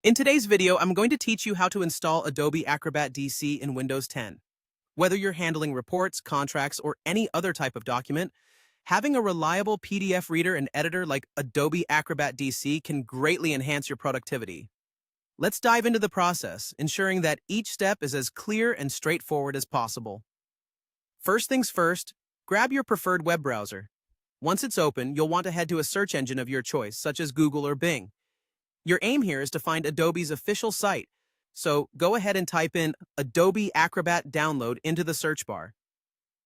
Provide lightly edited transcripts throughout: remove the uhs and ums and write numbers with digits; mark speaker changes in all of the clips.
Speaker 1: In today's video, I'm going to teach you how to install Adobe Acrobat DC in Windows 10. Whether you're handling reports, contracts, or any other type of document, having a reliable PDF reader and editor like Adobe Acrobat DC can greatly enhance your productivity. Let's dive into the process, ensuring that each step is as clear and straightforward as possible. First things first, grab your preferred web browser. Once it's open, you'll want to head to a search engine of your choice, such as Google or Bing. Your aim here is to find Adobe's official site, so go ahead and type in Adobe Acrobat Download into the search bar.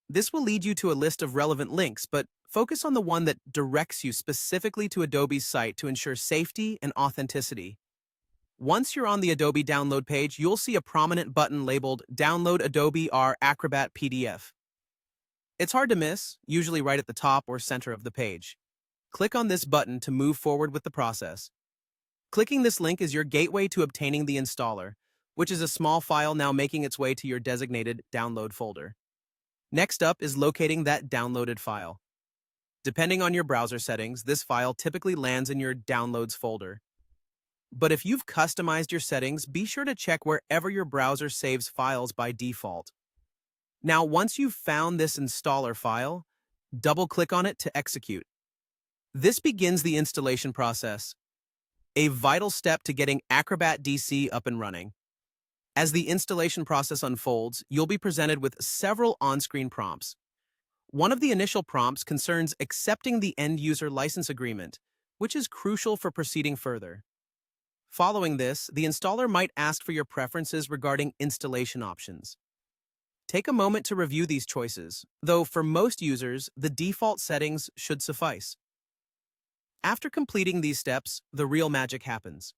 Speaker 1: This will lead you to a list of relevant links, but focus on the one that directs you specifically to Adobe's site to ensure safety and authenticity. Once you're on the Adobe download page, you'll see a prominent button labeled Download Adobe R Acrobat PDF. It's hard to miss, usually right at the top or center of the page. Click on this button to move forward with the process. Clicking this link is your gateway to obtaining the installer, which is a small file now making its way to your designated download folder. Next up is locating that downloaded file. Depending on your browser settings, this file typically lands in your Downloads folder. But if you've customized your settings, be sure to check wherever your browser saves files by default. Now, once you've found this installer file, double-click on it to execute. This begins the installation process, a vital step to getting Acrobat DC up and running. As the installation process unfolds, you'll be presented with several on-screen prompts. One of the initial prompts concerns accepting the end-user license agreement, which is crucial for proceeding further. Following this, the installer might ask for your preferences regarding installation options. Take a moment to review these choices, though for most users, the default settings should suffice. After completing these steps, the real magic happens.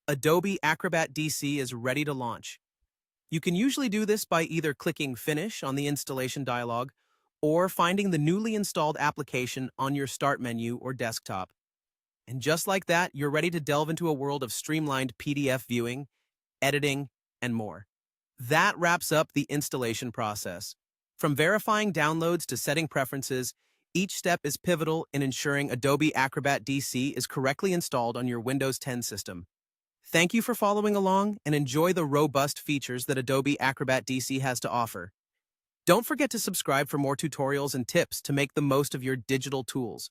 Speaker 1: Adobe Acrobat DC is ready to launch. You can usually do this by either clicking Finish on the installation dialog or finding the newly installed application on your Start menu or desktop. And just like that, you're ready to delve into a world of streamlined PDF viewing, editing, and more. That wraps up the installation process. From verifying downloads to setting preferences, each step is pivotal in ensuring Adobe Acrobat DC is correctly installed on your Windows 10 system. Thank you for following along and enjoy the robust features that Adobe Acrobat DC has to offer. Don't forget to subscribe for more tutorials and tips to make the most of your digital tools.